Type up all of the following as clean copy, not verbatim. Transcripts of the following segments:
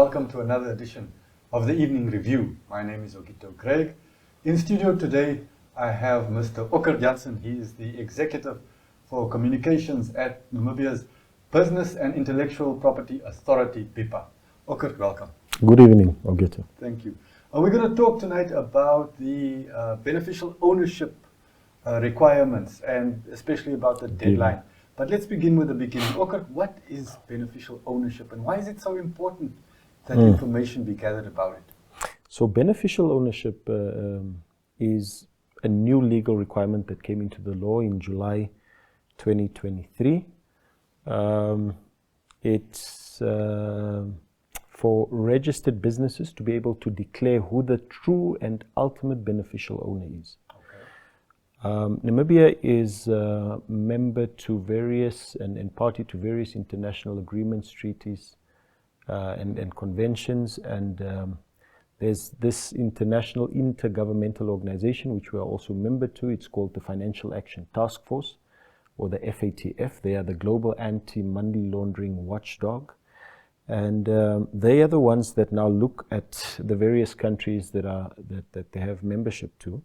welcome to another edition of the Evening Review. My name is Ockert Jansen. In studio today, I have Mr. Ockert Jansen. He is the Executive for Communications at Namibia's Business and Intellectual Property Authority, BIPA. Ockert, welcome. Good evening, Ockert. Thank you. We're going to talk tonight about the beneficial ownership requirements and especially about the deadline. But let's begin with the beginning. Ockert, what is beneficial ownership and why is it so important that information be gathered about it? So beneficial ownership is a new legal requirement that came into the law in July 2023. It's for registered businesses to be able to declare who the true and ultimate beneficial owner is. Namibia is member to various and party to various international agreements, treaties, and conventions, and there's this international intergovernmental organization which we are also member to. It's called the Financial Action Task Force, or the FATF. They are the global anti-money laundering watchdog, and they are the ones that now look at the various countries that they have membership to,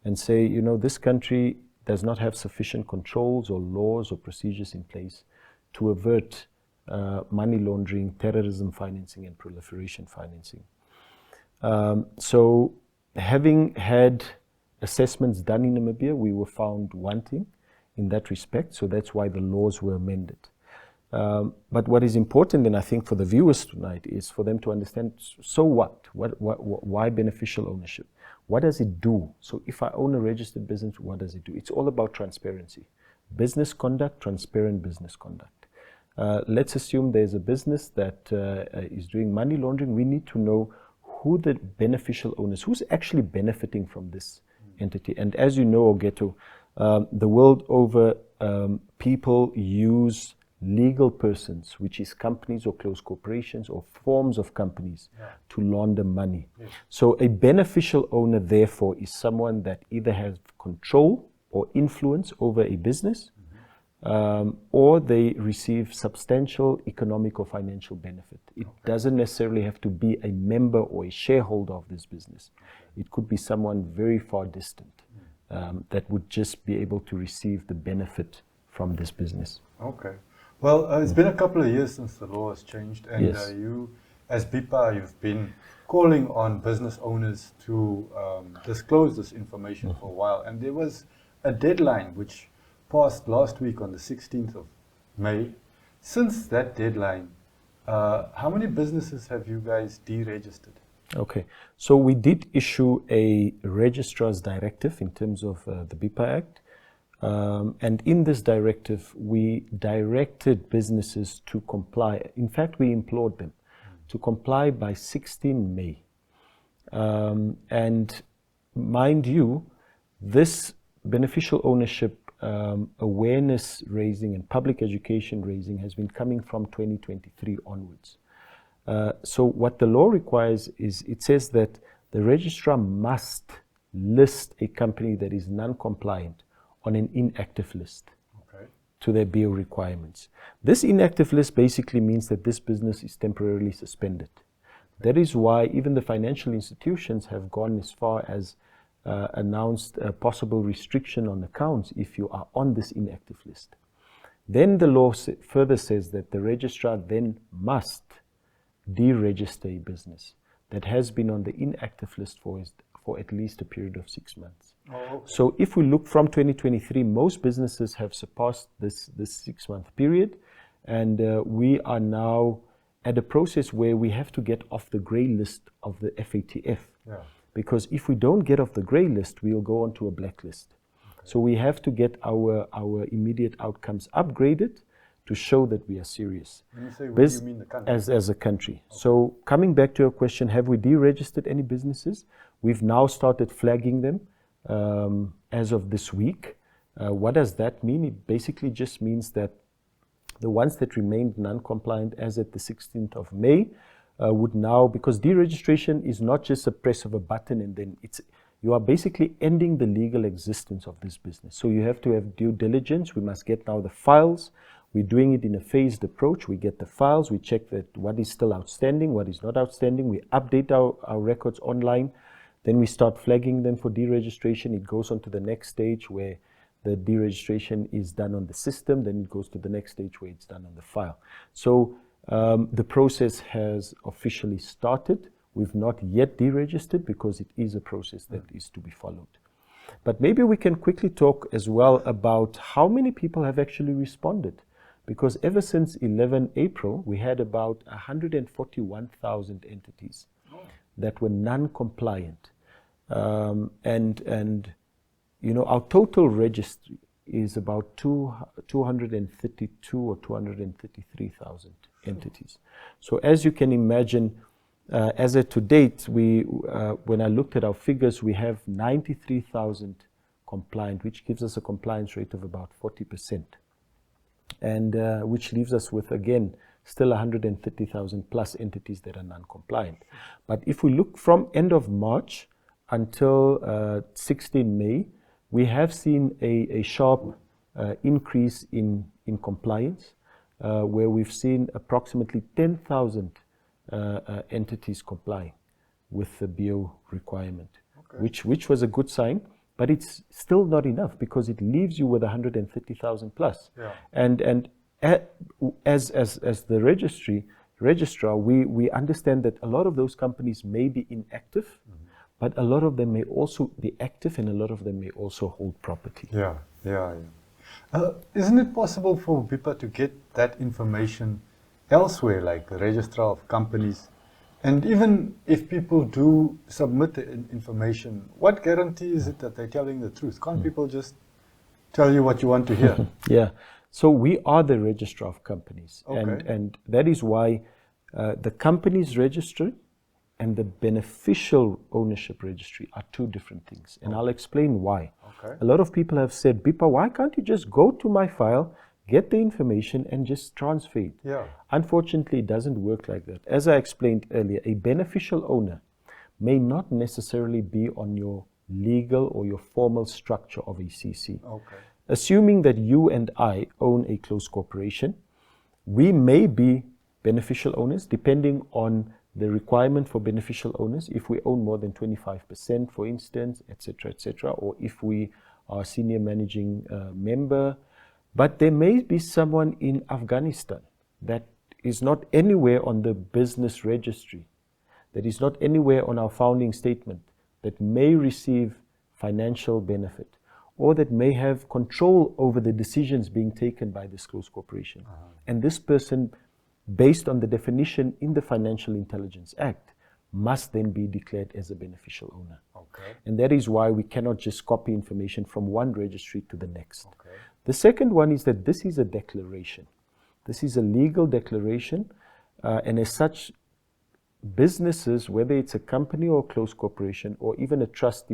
and say, you know, this country does not have sufficient controls or laws or procedures in place to avert money laundering, terrorism financing, and proliferation financing. So having had assessments done in Namibia, we were found wanting in that respect, so that's why the laws were amended. But what is important, and I think for the viewers tonight, is for them to understand, so why beneficial ownership? What does it do? So if I own a registered business, what does it do? It's all about transparency. Business conduct, transparent business conduct. Let's assume there's a business that is doing money laundering. We need to know who the beneficial owners, who's actually benefiting from this entity. And as you know, Ogeto, the world over, people use legal persons, which is companies or close corporations or forms of companies, to launder money. So a beneficial owner, therefore, is someone that either has control or influence over a business, or they receive substantial economic or financial benefit. It doesn't necessarily have to be a member or a shareholder of this business. It could be someone very far distant that would just be able to receive the benefit from this business. Okay. Well, it's been a couple of years since the law has changed, and you, as BIPA, you've been calling on business owners to disclose this information for a while, and there was a deadline which passed last week on the 16th of May. Since that deadline, how many businesses have you guys deregistered? Okay, so we did issue a registrar's directive in terms of the BIPA Act. And in this directive, we directed businesses to comply. In fact, we implored them to comply by 16 May. And mind you, this beneficial ownership awareness raising and public education raising has been coming from 2023 onwards. So what the law requires is, it says that the registrar must list a company that is non-compliant on an inactive list to their BO requirements. This inactive list basically means that this business is temporarily suspended. That is why even the financial institutions have gone as far as announced a possible restriction on accounts if you are on this inactive list. Then the law further says that the registrar then must deregister a business that has been on the inactive list for at least a period of 6 months. So if we look from 2023, most businesses have surpassed this 6-month period, and we are now at a process where we have to get off the grey list of the FATF. Because if we don't get off the grey list, we'll go onto a blacklist. So we have to get our immediate outcomes upgraded to show that we are serious. When you say we, you mean the country? As a country. So coming back to your question, have we deregistered any businesses? We've now started flagging them as of this week. What does that mean? It basically just means that the ones that remained non-compliant as at the 16th of May would now, because deregistration is not just a press of a button and then you are basically ending the legal existence of this business. So you have to have due diligence. We must get now the files. We're doing it in a phased approach. We get the files, we check that what is still outstanding, what is not outstanding. We update our records online. Then we start flagging them for deregistration. It goes on to the next stage where the deregistration is done on the system. Then it goes to the next stage where it's done on the file. So the process has officially started. We've not yet deregistered because it is a process that is to be followed. But maybe we can quickly talk as well about how many people have actually responded. Because ever since 11 April, we had about 141,000 entities that were non-compliant. And you know, our total registry is about 232 or 233,000 entities. So as you can imagine, as of to date, when I looked at our figures, we have 93,000 compliant, which gives us a compliance rate of about 40%. And which leaves us with, again, still 130,000 plus entities that are non-compliant. But if we look from end of March until 16 May, we have seen a sharp increase in compliance, where we've seen approximately 10,000 entities complying with the BO requirement, which was a good sign. But it's still not enough because it leaves you with 130,000 plus. Yeah. And as the registrar, we understand that a lot of those companies may be inactive, but a lot of them may also be active and a lot of them may also hold property. Yeah. Isn't it possible for BIPA to get that information elsewhere, like the registrar of companies? And even if people do submit the information, what guarantee is it that they're telling the truth? Can't people just tell you what you want to hear? Yeah. So we are the registrar of companies. Okay. And that is why the companies registry and the beneficial ownership registry are two different things. And I'll explain why. Okay. A lot of people have said, BIPA, why can't you just go to my file, get the information and just transfer it? Yeah. Unfortunately, it doesn't work like that. As I explained earlier, a beneficial owner may not necessarily be on your legal or your formal structure of a CC. Okay. Assuming that you and I own a closed corporation, we may be beneficial owners depending on the requirement for beneficial owners. If we own more than 25%, for instance, etc., or if we are senior managing member. But there may be someone in Afghanistan that is not anywhere on the business registry, that is not anywhere on our founding statement, that may receive financial benefit, or that may have control over the decisions being taken by this closed corporation. And this person, based on the definition in the Financial Intelligence Act, must then be declared as a beneficial owner. Okay. And that is why we cannot just copy information from one registry to the next. Okay. The second one is that this is a declaration. This is a legal declaration, and as such, businesses, whether it's a company or a closed corporation, or even a trust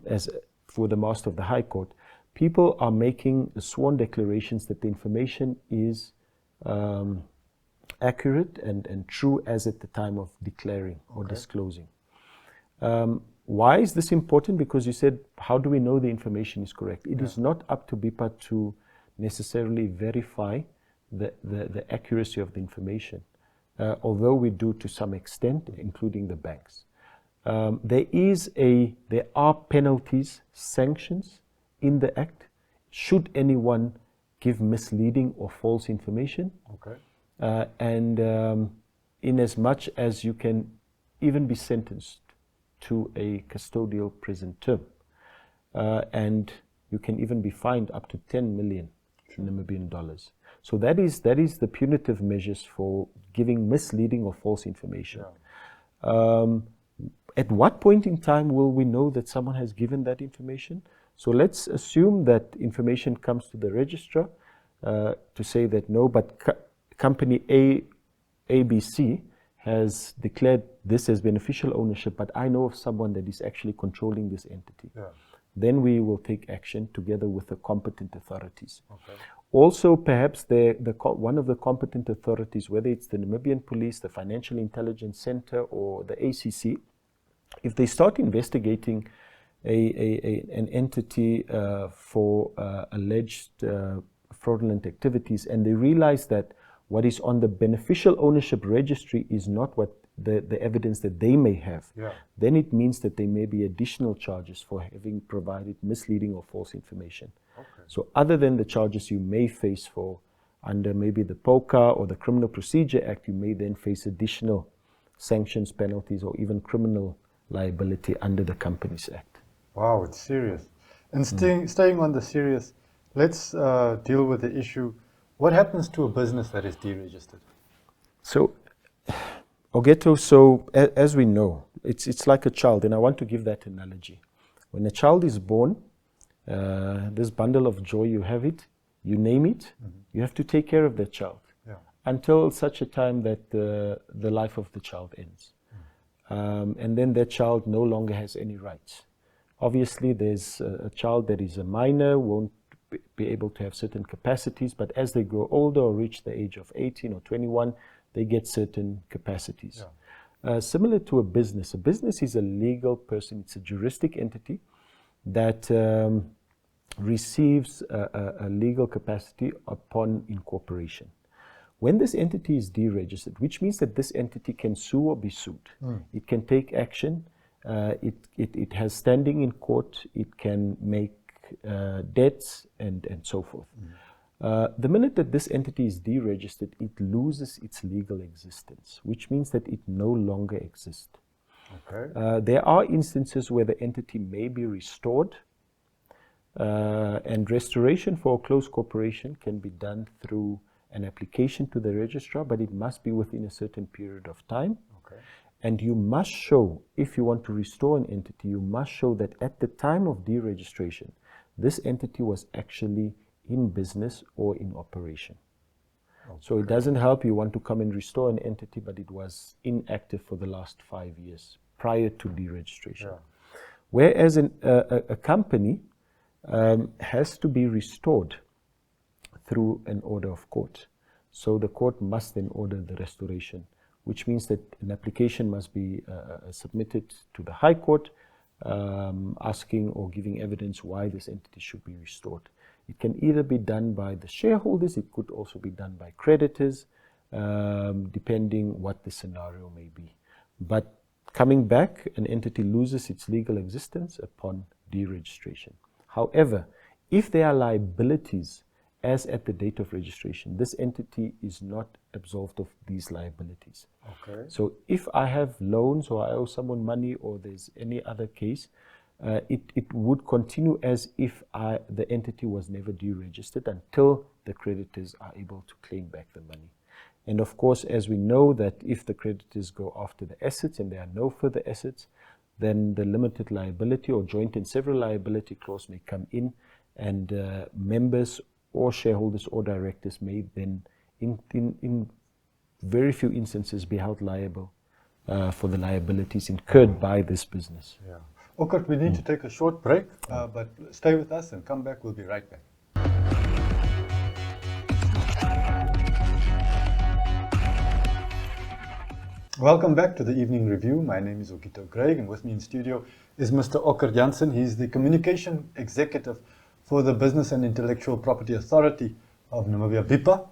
as for the Master of the High Court, people are making sworn declarations that the information is accurate and true as at the time of declaring or disclosing. Why is this important? Because you said, how do we know the information is correct? It is not up to BIPA to necessarily verify the accuracy of the information, although we do to some extent, including the banks. There are penalties, sanctions in the Act should anyone give misleading or false information. Okay. And in as much as you can even be sentenced to a custodial prison term. And you can even be fined up to 10 million Namibian dollars. So that is the punitive measures for giving misleading or false information. At what point in time will we know that someone has given that information? So let's assume that information comes to the registrar to say that no, but company ABC has declared this as beneficial ownership, but I know of someone that is actually controlling this entity. Then we will take action together with the competent authorities. Okay. Also, perhaps one of the competent authorities, whether it's the Namibian Police, the Financial Intelligence Center, or the ACC, if they start investigating an entity for alleged fraudulent activities, and they realize that what is on the beneficial ownership registry is not what the evidence that they may have, then it means that there may be additional charges for having provided misleading or false information. So other than the charges you may face for under maybe the POCA or the Criminal Procedure Act, you may then face additional sanctions, penalties, or even criminal liability under the Companies Act. Wow, it's serious. And staying on the serious, let's deal with the issue. What happens to a business that is deregistered? So, Ogeto, as we know, it's like a child, and I want to give that analogy. When a child is born, this bundle of joy, you have it, you name it, you have to take care of that child until such a time that the life of the child ends. And then that child no longer has any rights. Obviously, there's a child that is a minor, won't be able to have certain capacities, but as they grow older or reach the age of 18 or 21, they get certain capacities. Similar to a business is a legal person, it's a juristic entity that receives a legal capacity upon incorporation. When this entity is deregistered, which means that this entity can sue or be sued, it can take action, it has standing in court, it can make debts and so forth. The minute that this entity is deregistered, it loses its legal existence, which means that it no longer exists. There are instances where the entity may be restored, and restoration for a closed corporation can be done through an application to the registrar, but it must be within a certain period of time. And you must show, if you want to restore an entity, you must show that at the time of deregistration, this entity was actually in business or in operation. So it doesn't help you want to come and restore an entity, but it was inactive for the last 5 years prior to deregistration. Whereas a company has to be restored through an order of court. So the court must then order the restoration, which means that an application must be submitted to the High Court, asking or giving evidence why this entity should be restored. It can either be done by the shareholders, it could also be done by creditors, depending what the scenario may be. But coming back, an entity loses its legal existence upon deregistration. However, if there are liabilities as at the date of registration, this entity is not absolved of these liabilities. So if I have loans or I owe someone money or there's any other case, it would continue as if the entity was never deregistered until the creditors are able to claim back the money. And of course, as we know that if the creditors go after the assets and there are no further assets, then the limited liability or joint and several liability clause may come in, and members or shareholders or directors may then, in very few instances, be held liable for the liabilities incurred by this business. Ockert, we need to take a short break, but stay with us and come back. We'll be right back. Welcome back to the Evening Review. My name is Okito Craig, and with me in studio is Mr. Ockert Jansen. He's the Communication Executive for the Business and Intellectual Property Authority of Namibia, BIPA.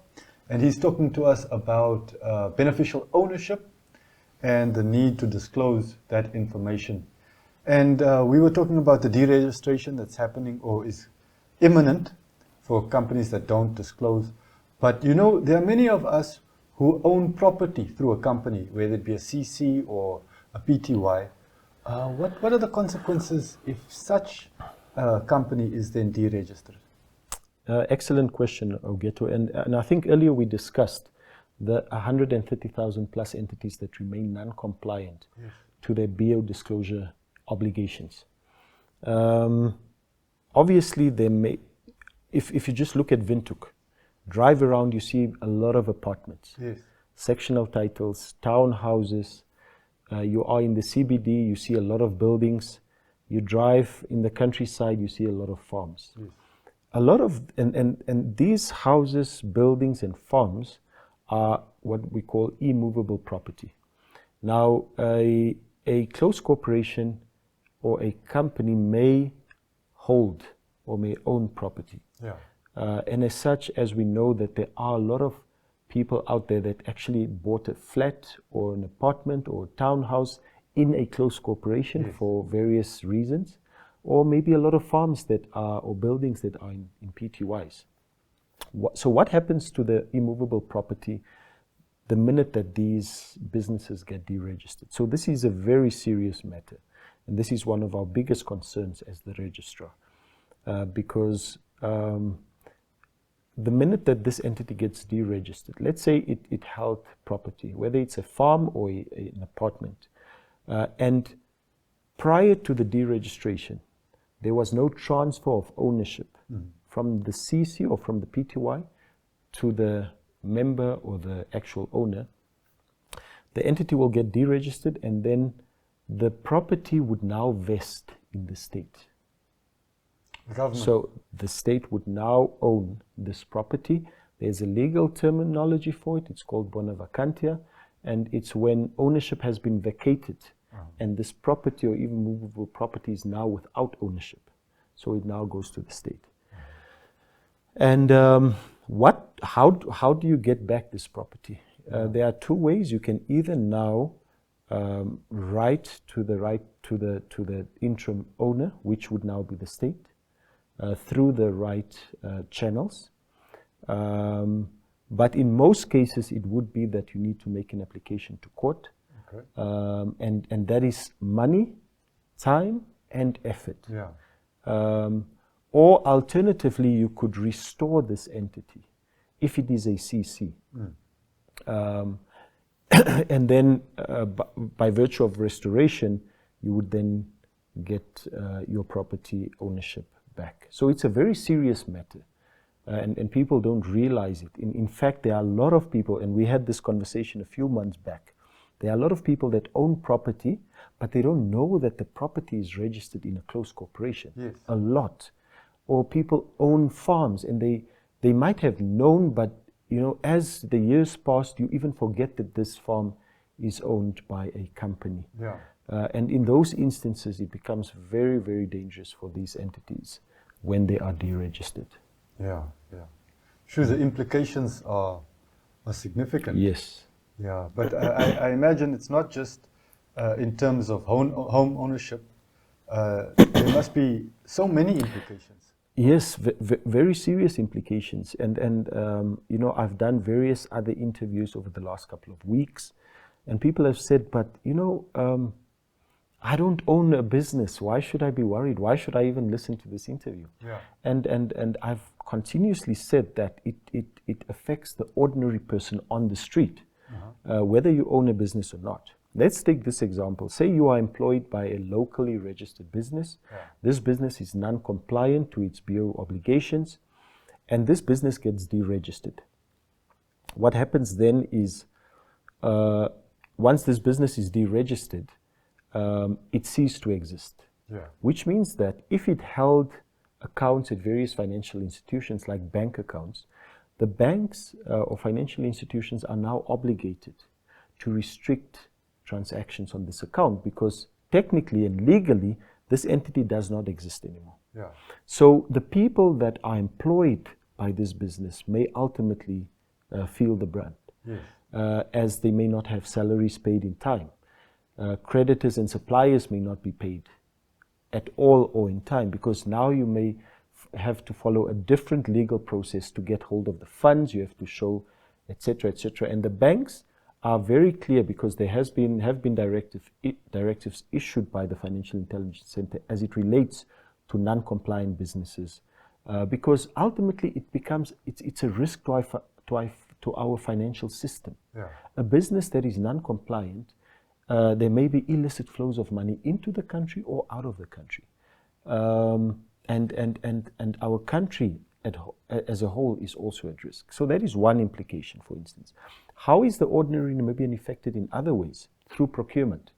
And he's talking to us about beneficial ownership and the need to disclose that information. And we were talking about the deregistration that's happening or is imminent for companies that don't disclose. But you know, there are many of us who own property through a company, whether it be a CC or a PTY. What are the consequences if such a company is then deregistered? Excellent question, Ogeto. And I think earlier we discussed the 130,000 plus entities that remain non-compliant to their BO disclosure obligations. Obviously, there may, if you just look at Windhoek, drive around, you see a lot of apartments, sectional titles, townhouses. You are in the CBD, you see a lot of buildings. You drive in the countryside, you see a lot of farms. A lot of, and these houses, buildings, and farms are what we call immovable property. Now, a closed corporation or a company may hold or may own property. And as such, as we know that there are a lot of people out there that actually bought a flat or an apartment or a townhouse in a close corporation for various reasons, or maybe a lot of farms that are, or buildings that are in PTYs. So what happens to the immovable property the minute that these businesses get deregistered? So this is a very serious matter, and this is one of our biggest concerns as the registrar, because the minute that this entity gets deregistered, let's say it held property, whether it's a farm or an apartment, and prior to the deregistration, there was no transfer of ownership from the CC or from the PTY to the member or the actual owner, the entity will get deregistered, and then the property would now vest in the state. So the state would now own this property. There's a legal terminology for it. It's called bona vacantia, and it's when ownership has been vacated and this property or even movable property is now without ownership. So it now goes to the state. And how do you get back this property? There are two ways. You can either now write to the interim owner, which would now be the state, through the right channels. But in most cases, it would be that you need to make an application to court. Okay. And that is money, time, and effort. Yeah. Or alternatively, you could restore this entity if it is a CC. And then by virtue of restoration, you would then get your property ownership back. So it's a very serious matter, and people don't realize it. In fact, there are a lot of people, and we had this conversation a few months back, there are a lot of people that own property, but they don't know that the property is registered in a close corporation. Yes. A lot. Or people own farms, and they might have known, but as the years pass, you even forget that this farm is owned by a company. Yeah. And in those instances, it becomes very, very dangerous for these entities when they are deregistered. Yeah, yeah. Sure, the implications are significant. Yes. Yeah, but I imagine it's not just in terms of home ownership. There must be so many implications. Yes, very serious implications. And I've done various other interviews over the last couple of weeks, and people have said, but I don't own a business. Why should I be worried? Why should I even listen to this interview? Yeah. And I've continuously said that it affects the ordinary person on the street, whether you own a business or not. Let's take this example. Say you are employed by a locally registered business. Yeah. This business is non-compliant to its bureau obligations, and this business gets deregistered. What happens then is, once this business is deregistered, it ceased to exist. Yeah. Which means that if it held accounts at various financial institutions like bank accounts, the banks or financial institutions are now obligated to restrict transactions on this account, because technically and legally this entity does not exist anymore. Yeah. So the people that are employed by this business may ultimately feel the brunt, yes. As they may not have salaries paid in time. Creditors and suppliers may not be paid at all or in time, because now you may have to follow a different legal process to get hold of the funds. You have to show, etc., etc. And the banks are very clear, because there have been directives issued by the Financial Intelligence Center as it relates to non-compliant businesses, because ultimately it's a risk to our financial system. Yeah. A business that is non-compliant, there may be illicit flows of money into the country or out of the country, and our country as a whole is also at risk. So that is one implication, for instance. How is the ordinary Namibian affected in other ways? Through procurement.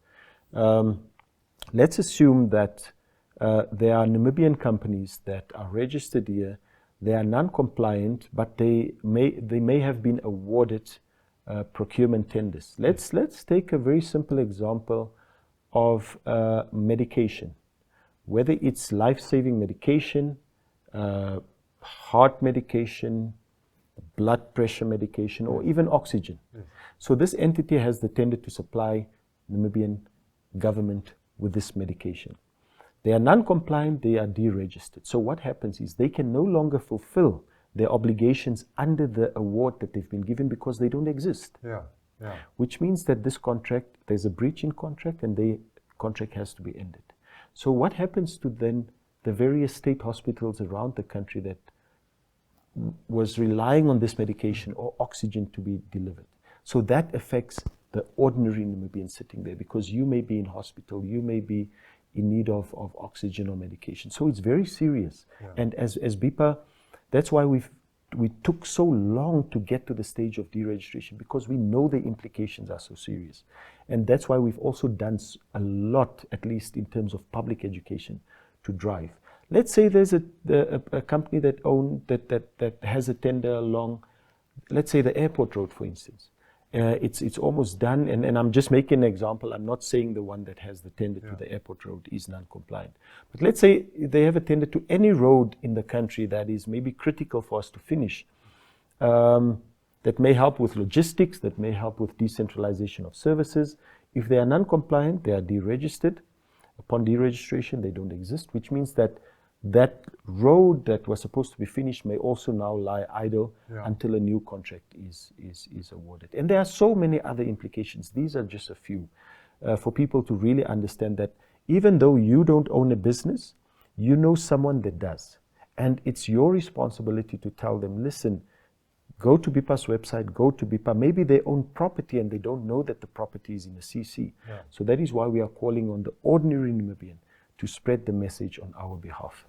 Let's assume that there are Namibian companies that are registered here. They are non-compliant, but they may have been awarded procurement tenders. Let's take a very simple example of medication, whether it's life-saving medication, heart medication, blood pressure medication, or even oxygen. Yes. So this entity has the tender to supply Namibian government with this medication. They are non-compliant, they are deregistered. So what happens is they can no longer fulfill their obligations under the award that they've been given because they don't exist. Yeah. Yeah. Which means that this contract, there's a breach in contract and the contract has to be ended. So what happens to then the various state hospitals around the country that was relying on this medication or oxygen to be delivered? So that affects the ordinary Namibian sitting there, because you may be in hospital, you may be in need of oxygen or medication. So it's very serious. Yeah. And as BIPA, that's why we took so long to get to the stage of deregistration, because we know the implications are so serious. And that's why we've also done a lot, at least in terms of public education, to drive. Let's say there's a company that has a tender along, let's say the airport road, for instance. It's almost done, and I'm just making an example. I'm not saying the one that has the tender to the airport road is non-compliant. But let's say they have a tender to any road in the country that is maybe critical for us to finish, that may help with logistics, that may help with decentralization of services. If they are non-compliant, they are deregistered. Upon deregistration, they don't exist, which means that that road that was supposed to be finished may also now lie idle until a new contract is awarded. And there are so many other implications. These are just a few for people to really understand that even though you don't own a business, you know someone that does. And it's your responsibility to tell them, listen, go to BIPA's website, go to BIPA. Maybe they own property and they don't know that the property is in a CC. Yeah. So that is why we are calling on the ordinary Namibian to spread the message on our behalf.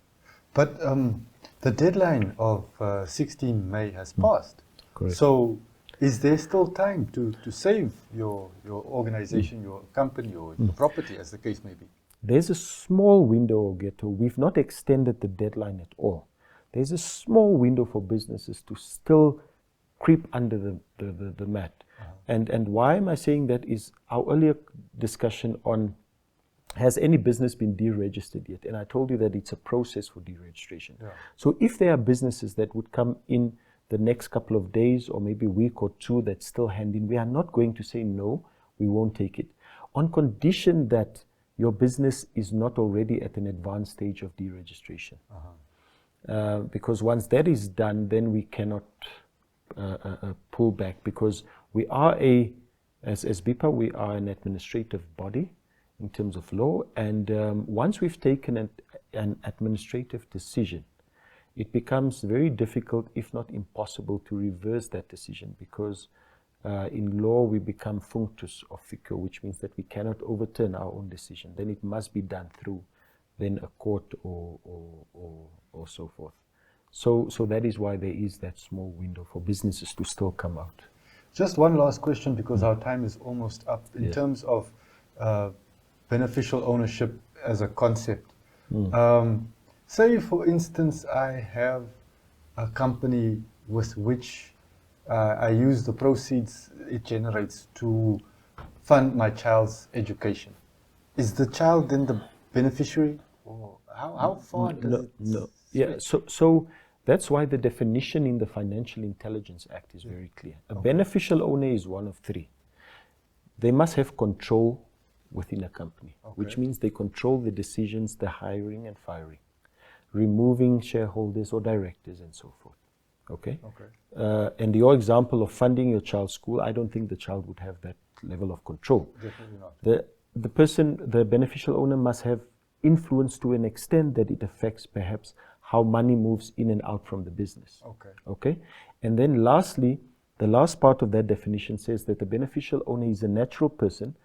But the deadline of 16 May has passed. Correct. So is there still time to save your organization, your company, or your property, as the case may be? There's a small window, Ghetto. We've not extended the deadline at all. There's a small window for businesses to still creep under the mat. Uh-huh. And why am I saying that is our earlier discussion on, has any business been deregistered yet? And I told you that it's a process for deregistration. Yeah. So if there are businesses that would come in the next couple of days or maybe a week or two that still hand in, we are not going to say no, we won't take it. On condition that your business is not already at an advanced stage of deregistration. Uh-huh. Because once that is done, then we cannot pull back, because we are as BIPA, we are an administrative body in terms of law, and once we've taken an administrative decision, it becomes very difficult, if not impossible, to reverse that decision, because in law we become functus officio, which means that we cannot overturn our own decision. Then it must be done through then a court or so forth. So that is why there is that small window for businesses to still come out. Just one last question, because our time is almost up. In terms of beneficial ownership as a concept. Say, for instance, I have a company with which I use the proceeds it generates to fund my child's education. Is the child then the beneficiary? Or how far does it? No. Yeah. So that's why the definition in the Financial Intelligence Act is very clear. A beneficial owner is one of three. They must have control within a company, which means they control the decisions, the hiring and firing, removing shareholders or directors and so forth. Okay? And your example of funding your child's school, I don't think the child would have that level of control. Definitely not. The person, the beneficial owner, must have influence to an extent that it affects perhaps how money moves in and out from the business. Okay? And then lastly, the last part of that definition says that the beneficial owner is a natural person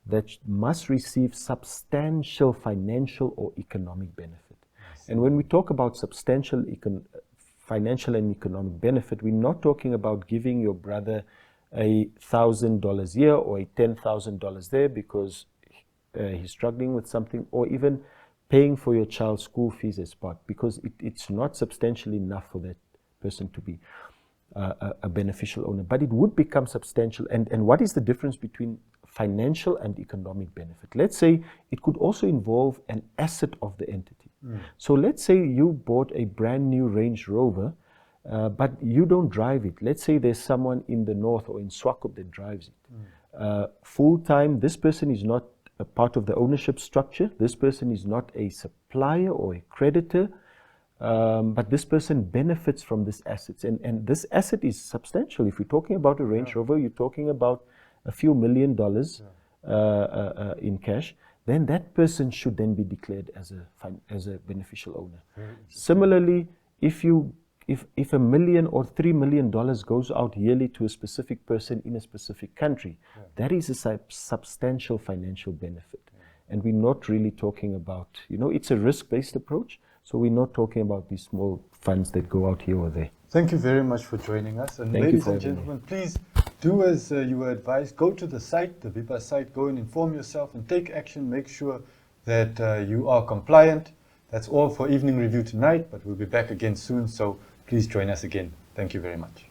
that must receive substantial financial or economic benefit. And when we talk about substantial financial and economic benefit, we're not talking about giving your brother $1,000 a year or $10,000 there because he's struggling with something, or even paying for your child's school fees as part, because it's not substantial enough for that person to be a beneficial owner. But it would become substantial. And what is the difference between financial and economic benefit? Let's say it could also involve an asset of the entity. So let's say you bought a brand new Range Rover, but you don't drive it. Let's say there's someone in the north or in Swakop that drives it. Full time, this person is not a part of the ownership structure. This person is not a supplier or a creditor, but this person benefits from this assets. And this asset is substantial. If you're talking about a Range Rover, you're talking about a few $1 million in cash. Then that person should then be declared as a beneficial owner. Similarly, if $1 million or $3 million goes out yearly to a specific person in a specific country, that is a substantial financial benefit. And we're not really talking about, it's a risk-based approach, so we're not talking about these small funds that go out here or there. Thank you very much for joining us. And ladies and gentlemen, please do as you were advised. Go to the site, the BIPA site, go and inform yourself and take action. Make sure that you are compliant. That's all for Evening Review tonight, but we'll be back again soon, so please join us again. Thank you very much.